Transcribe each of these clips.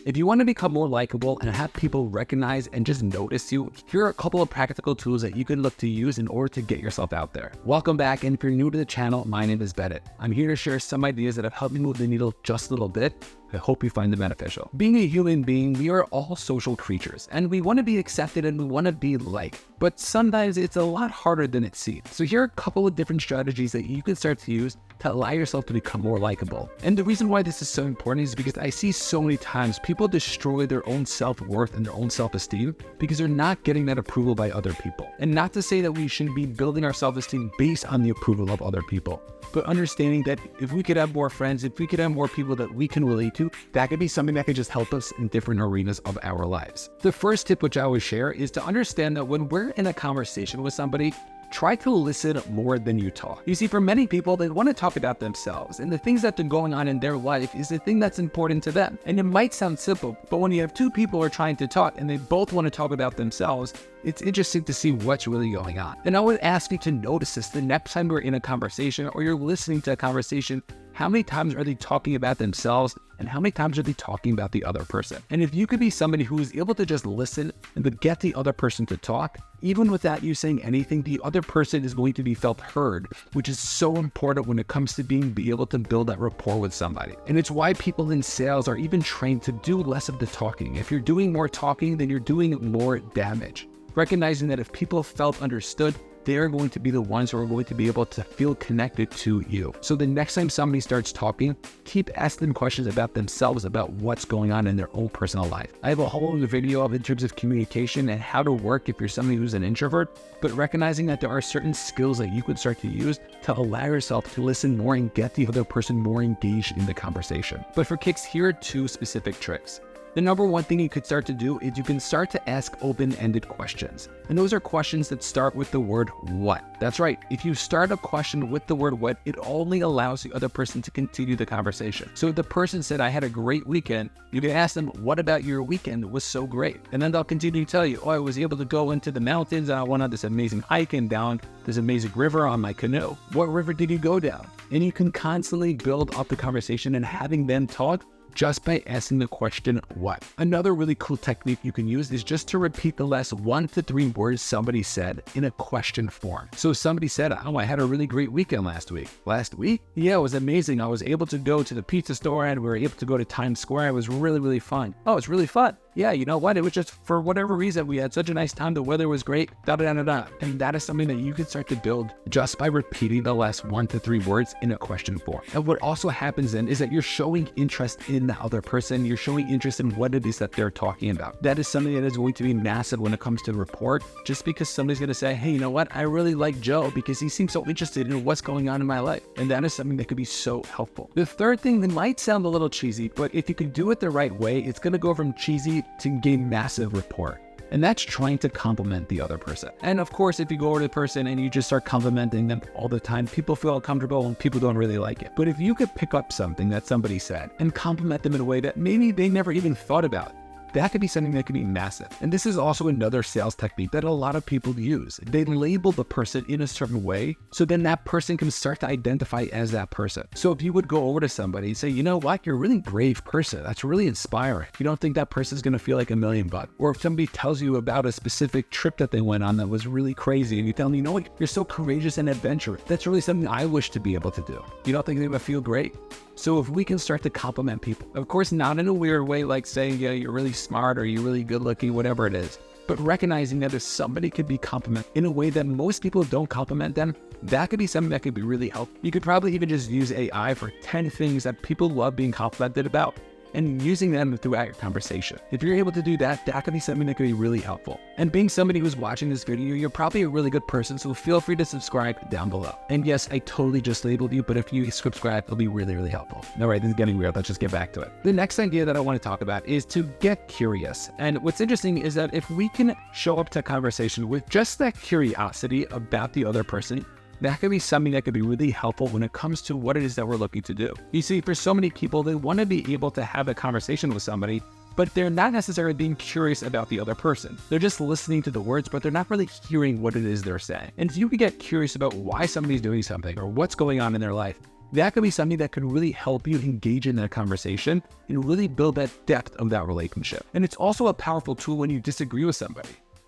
If you want to become more likable and have people recognize and just notice you, here are a couple of practical tools that you can look to use in order to get yourself out there. Welcome back, and if you're new to the channel, my name is 𝗏𝗏𝗏𝗏. I'm here to share some ideas that have helped me move the needle just a little bit. I hope you find them beneficial. Being a human being, we are all social creatures, and we want to be accepted and we want to be liked. But sometimes it's a lot harder than it seems. So here are a couple of different strategies that you can start to use to allow yourself to become more likable. And the reason why this is so important is because I see so many times people destroy their own self-worth and their own self-esteem because they're not getting that approval by other people. And not to say that we shouldn't be building our self-esteem based on the approval of other people, but understanding that if we could have more friends, if we could have more people that we can relate to, that could be something that could just help us in different arenas of our lives. The first tip which I always share is to understand that when we're in a conversation with somebody, try to listen more than you talk. You see, for many people, they want to talk about themselves, and the things that are going on in their life is the thing that's important to them. And it might sound simple, but when you have two people who are trying to talk and they both want to talk about themselves, it's interesting to see what's really going on. And I would ask you to notice this the next time we're in a conversation or you're listening to a conversation. How many times are they talking about themselves and how many times are they talking about the other person? And if you could be somebody who is able to just listen and to get the other person to talk, even without you saying anything, the other person is going to be felt heard, which is so important when it comes to being able to build that rapport with somebody. And it's why people in sales are even trained to do less of the talking. If you're doing more talking, then you're doing more damage. Recognizing that if people felt understood, they're going to be the ones who are going to be able to feel connected to you. So the next time somebody starts talking, keep asking them questions about themselves, about what's going on in their own personal life. I have a whole other video in terms of communication and how to work if you're somebody who's an introvert, but recognizing that there are certain skills that you can start to use to allow yourself to listen more and get the other person more engaged in the conversation. But for kicks, here are two specific tricks. The number one thing you could start to do is you can start to ask open-ended questions. And those are questions that start with the word what. That's right. If you start a question with the word what, it only allows the other person to continue the conversation. So if the person said, I had a great weekend, you can ask them, what about your weekend? It was so great. And then they'll continue to tell you, oh, I was able to go into the mountains. I went on this amazing hike and down this amazing river on my canoe. What river did you go down? And you can constantly build up the conversation and having them talk just by asking the question, what? Another really cool technique you can use is just to repeat the last 1 to 3 words somebody said in a question form. So somebody said, oh, I had a really great weekend last week. Last week? Yeah, it was amazing. I was able to go to the pizza store and we were able to go to Times Square. It was really, really fun. Oh, it's really fun. Yeah, you know what? It was just for whatever reason, we had such a nice time. The weather was great, da-da-da-da-da. And that is something that you can start to build just by repeating the last 1 to 3 words in a question form. And what also happens then is that you're showing interest in the other person. You're showing interest in what it is that they're talking about. That is something that is going to be massive when it comes to rapport, just because somebody's going to say, hey, you know what? I really like Joe because he seems so interested in what's going on in my life. And that is something that could be so helpful. The third thing that might sound a little cheesy, but if you can do it the right way, it's going to go from cheesy to gain massive rapport. And that's trying to compliment the other person. And of course, if you go over to the person and you just start complimenting them all the time, people feel uncomfortable and people don't really like it. But if you could pick up something that somebody said and compliment them in a way that maybe they never even thought about, that could be something that could be massive. And this is also another sales technique that a lot of people use. They label the person in a certain way, so then that person can start to identify as that person. So if you would go over to somebody and say, you know what, you're a really brave person. That's really inspiring. You don't think that person's going to feel like $1 million bucks. Or if somebody tells you about a specific trip that they went on that was really crazy, and you tell them, you know what, you're so courageous and adventurous. That's really something I wish to be able to do. You don't think they would feel great? So if we can start to compliment people, of course, not in a weird way, like saying, yeah, you're really smart or you're really good looking, whatever it is, but recognizing that if somebody could be complimented in a way that most people don't compliment them, that could be something that could be really helpful. You could probably even just use AI for 10 things that people love being complimented about and using them throughout your conversation. If you're able to do that, that could be something that could be really helpful. And being somebody who's watching this video, you're probably a really good person, so feel free to subscribe down below. And yes, I totally just labeled you, but if you subscribe, it'll be really, really helpful. All right, this is getting weird. Let's just get back to it. The next idea that I want to talk about is to get curious. And what's interesting is that if we can show up to a conversation with just that curiosity about the other person, that could be something that could be really helpful when it comes to what it is that we're looking to do. You see, for so many people, they want to be able to have a conversation with somebody, but they're not necessarily being curious about the other person. They're just listening to the words, but they're not really hearing what it is they're saying. And if you could get curious about why somebody's doing something or what's going on in their life, that could be something that could really help you engage in that conversation and really build that depth of that relationship. And it's also a powerful tool when you disagree with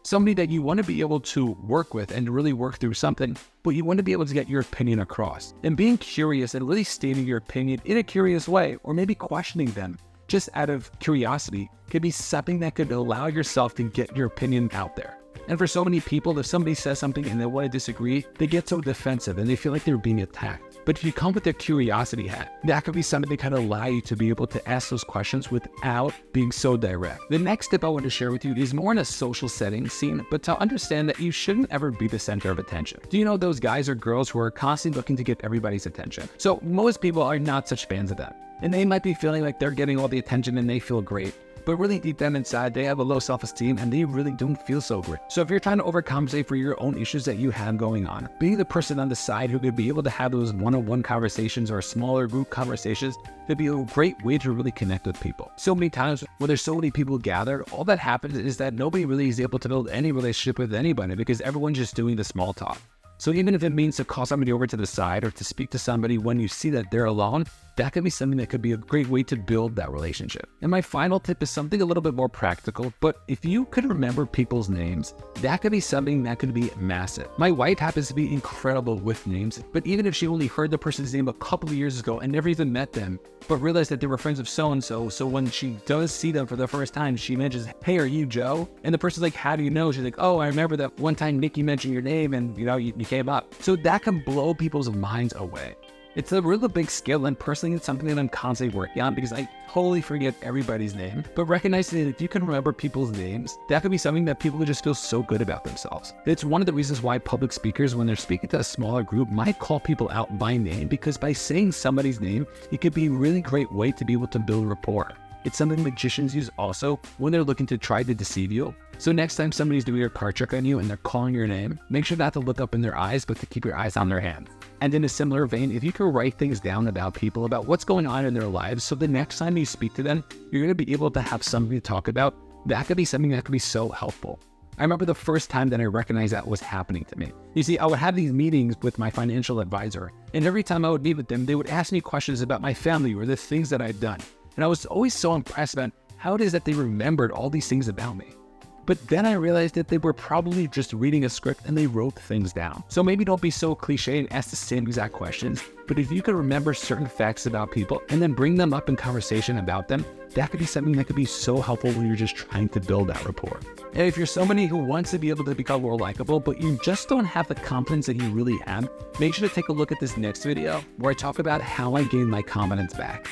somebody that you want to be able to work with and really work through something, but you want to be able to get your opinion across. And being curious and really stating your opinion in a curious way, or maybe questioning them just out of curiosity, could be something that could allow yourself to get your opinion out there. And for so many people, if somebody says something and they want to disagree, they get so defensive and they feel like they're being attacked. But if you come with a curiosity hat, that could be something that kind of allow you to be able to ask those questions without being so direct. The next tip I want to share with you is more in a social setting scene, but to understand that you shouldn't ever be the center of attention. Do you know those guys or girls who are constantly looking to get everybody's attention? So most people are not such fans of that. And they might be feeling like they're getting all the attention and they feel great. But really deep down inside, they have a low self-esteem and they really don't feel so great. So if you're trying to overcompensate for your own issues that you have going on, being the person on the side who could be able to have those one-on-one conversations or smaller group conversations could be a great way to really connect with people. So many times when there's so many people gathered, all that happens is that nobody really is able to build any relationship with anybody because everyone's just doing the small talk. So even if it means to call somebody over to the side or to speak to somebody when you see that they're alone, that could be something that could be a great way to build that relationship. And my final tip is something a little bit more practical, but if you could remember people's names, that could be something that could be massive. My wife happens to be incredible with names, but even if she only heard the person's name a couple of years ago and never even met them, but realized that they were friends of so-and-so, so when she does see them for the first time, she mentions, "Hey, are you Joe?" And the person's like, "How do you know?" She's like, "Oh, I remember that one time Nikki mentioned your name and you came up." So that can blow people's minds away. It's a really big skill, and personally it's something that I'm constantly working on because I totally forget everybody's name. But recognizing that if you can remember people's names, that could be something that people would just feel so good about themselves. It's one of the reasons why public speakers, when they're speaking to a smaller group, might call people out by name, because by saying somebody's name, it could be a really great way to be able to build rapport. It's something magicians use also when they're looking to try to deceive you. So next time somebody's doing a card trick on you and they're calling your name, make sure not to look up in their eyes, but to keep your eyes on their hand. And in a similar vein, if you can write things down about people, about what's going on in their lives, so the next time you speak to them, you're going to be able to have something to talk about, that could be something that could be so helpful. I remember the first time that I recognized that was happening to me. You see, I would have these meetings with my financial advisor, and every time I would meet with them, they would ask me questions about my family or the things that I'd done. And I was always so impressed about how it is that they remembered all these things about me. But then I realized that they were probably just reading a script and they wrote things down. So maybe don't be so cliche and ask the same exact questions, but if you can remember certain facts about people and then bring them up in conversation about them, that could be something that could be so helpful when you're just trying to build that rapport. And if you're somebody who wants to be able to become more likable, but you just don't have the confidence that you really have, make sure to take a look at this next video where I talk about how I gained my confidence back.